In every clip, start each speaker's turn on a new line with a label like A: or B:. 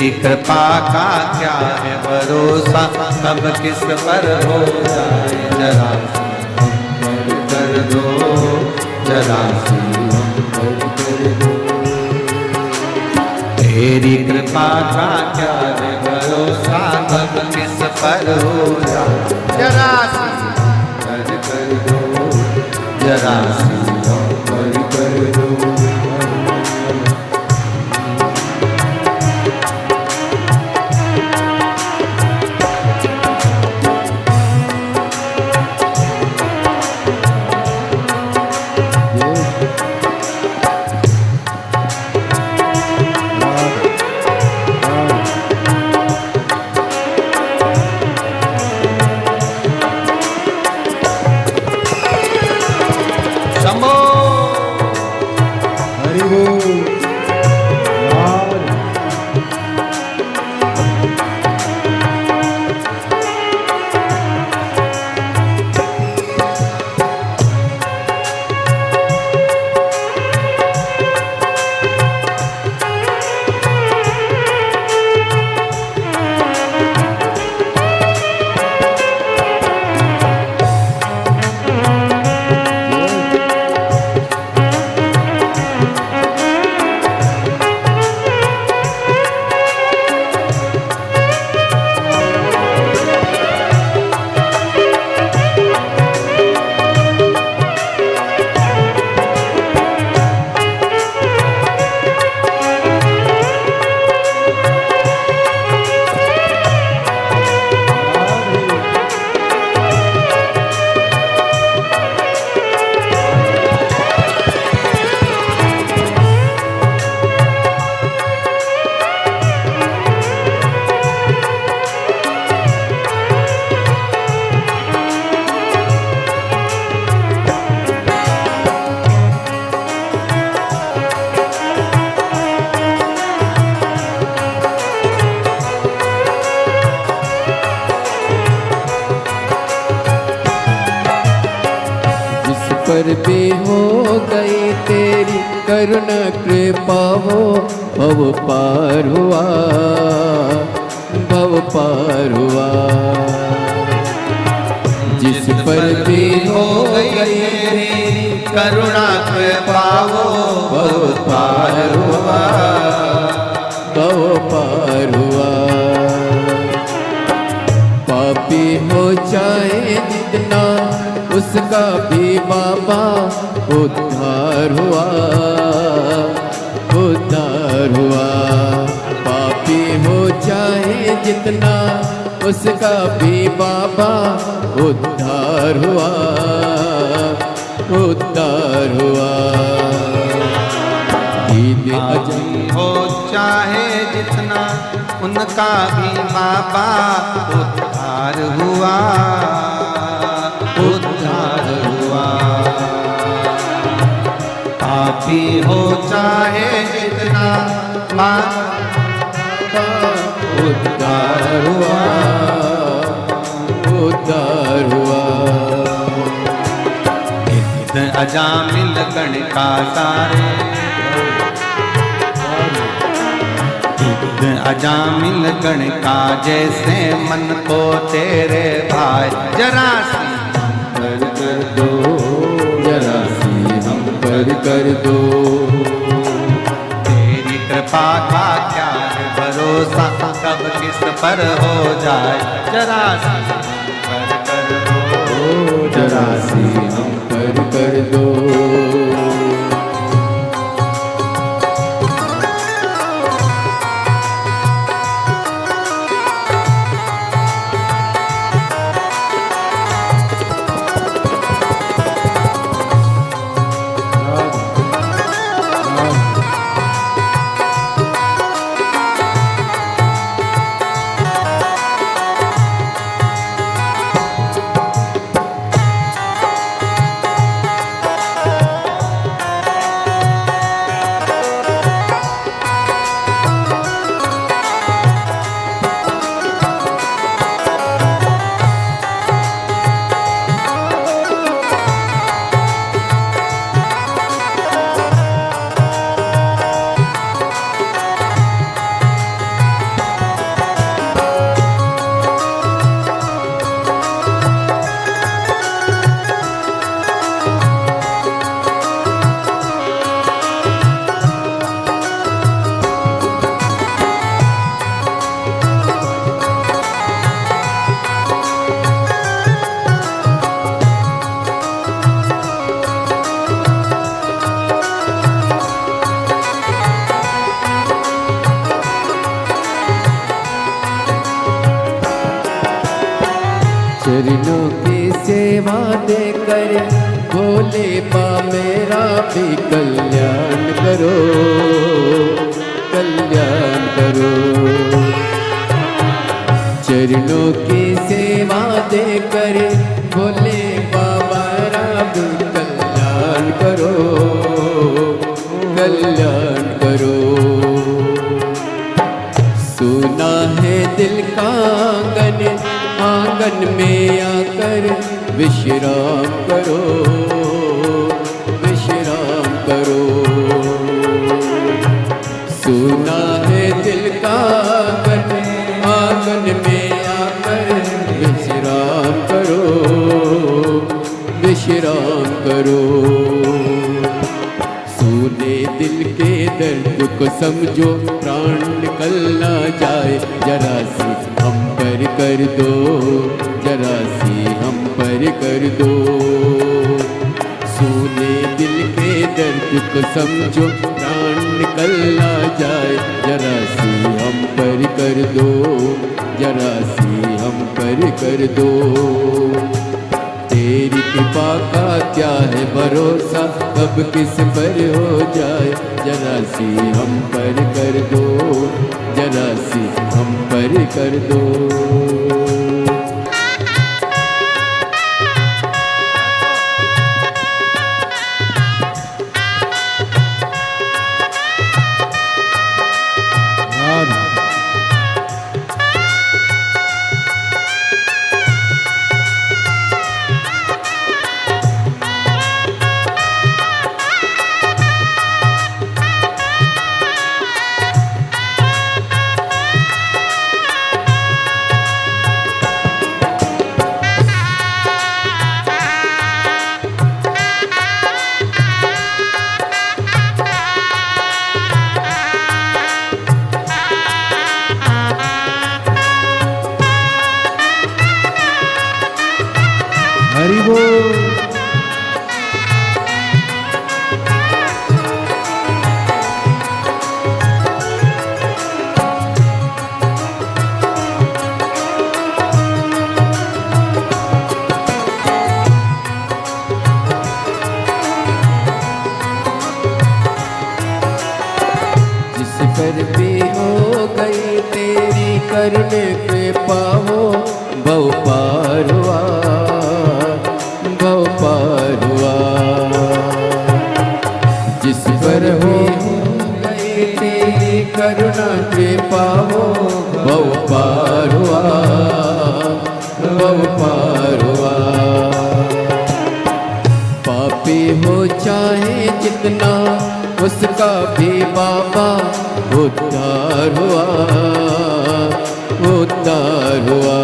A: तेरी कृपा का क्या है भरोसा, कब किस पर हो जाए जरा कर दो, जरा कर दो। तेरी कृपा का क्या है भरोसा, कब किस पर हो जाए जरा कर दो, जरा कर दो।
B: पर भी हो गई तेरी करुणा कृपा हो, भव पार हुआ, भव पार हुआ। जिस पर भी हो गई तेरी
A: करुणा कृपा हो, भव पार हुआ,
B: भव पार हुआ। पापी हो चाहे जितना उसका भी बाबा उद्धार हुआ, उद्धार हुआ। पापी हो चाहे जितना उसका भी बाबा उद्धार हुआ, उद्धार हुआ।
A: पापी हो चाहे जितना उनका भी बाबा उद्धार हुआ, उद्धार हुआ। पापी हो चाहे जितना बाबा उद्धार हुआ,
B: उद्धार हुआ।
A: नित्य अजामिल गण का सारे, अजामिल गण का जैसे मन को तेरे भाई, जरा सी कर दो,
B: जरा सी हम पर कर दो।
A: तेरी कृपा का क्या है भरोसा, कब किस पर हो जाए जरा सी कर दो,
B: जरा सी हम पर कर दो। चरणों की सेवा देकर भोले बा मेरा भी कल्याण करो, कल्याण करो। चरणों की सेवा देकर भोले बाबा भी कल्याण करो, कल्याण करो। सुना है दिल का आंगन, आंगन में आकर विश्राम करो, विश्राम करो। सुना है दिल का आंगन, आंगन में आकर विश्राम करो, विश्राम करो। सुने दिल के दर्द को समझो, प्राण निकल ना जाए, जरा सी हम पर कर दो, जरा सी हम पर कर दो। सुने दिल के दर्द को समझो, प्राण निकल ना जाए, जरा सी हम पर कर दो, जरा सी हम पर कर दो। तेरी कृपा का क्या है भरोसा, कब किस पर हो जाए, जरा सी हम पर कर दो, जरा सी हम पर कर दो। हरि बोल। जिस पर भी हो गई तेरी करने के पाओ, भव पार हुआ, भव पार हुआ। जिस पर हो गई तेरी करुणा के पाओ, भव पार हुआ, भव पार हुआ। पापी हो चाहे जितना, उसका भी बाबा उद्धार हुआ, उद्धार हुआ।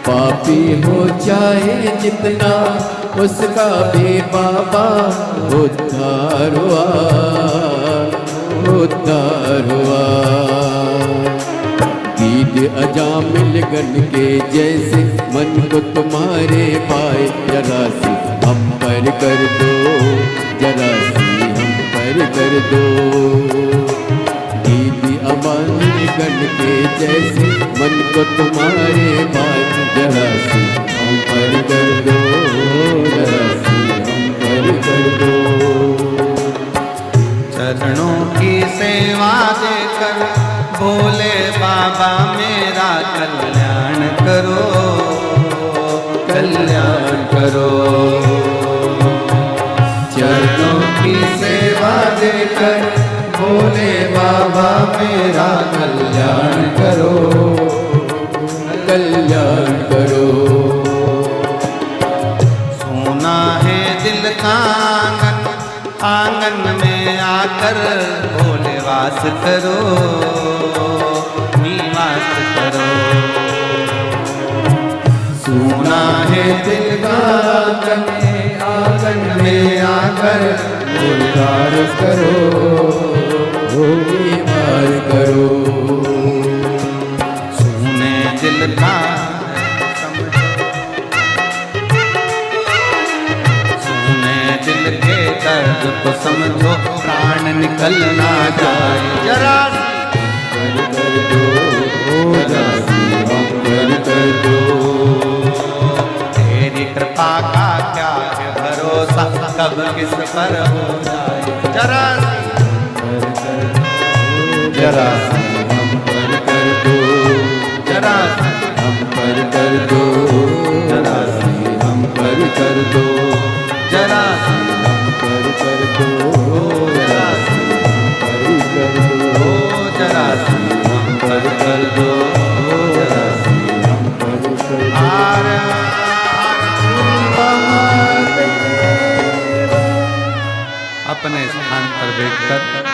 B: पापी हो चाहे जितना, उसका भी बाबा उद्धार हुआ, उद्धार हुआ। गीत अजामिल गण के जैसे मन को तुम्हारे पाए, जरा सी हम पर कर दो, जरा सी हम पर कर दो। दीदी अमन गण के जैसे मन को तुम्हारे पाए, जरा सी हम पर कर दो, जरा सी हम पर कर दो।
A: चरणों की सेवा देकर भोले बाबा मेरा कल्याण करो, कल्याण करो। चरणों की सेवा देकर भोले बाबा मेरा कल्याण करो,
B: कल्याण करो।
A: सोना है दिल का आंगन, आंगन में आकर भोले वास करो, निवास करो। सोना है दिल का आंगन, आंगन में आकर भोले वास करो,
B: निवार करो।
A: सोने दिल का दिल के दर्द को समझो, प्राण निकल ना जाए, जरा
B: कर दो, जरा सी हम कर कर दो।
A: तेरी कृपा का क्या है भरोसा, कब किस पर हो जाए जरा
B: जरा हम पर कर दो,
A: जरा
B: हम पर कर दो,
A: जरा
B: हम पर कर दो,
A: जरा
B: हम पर कर दो,
A: जरा
B: हम पर कर दो,
A: जरा
B: हम पर कर दो,
A: जरा
B: हम पर कर दो।
A: अपने स्थान पर बैठकर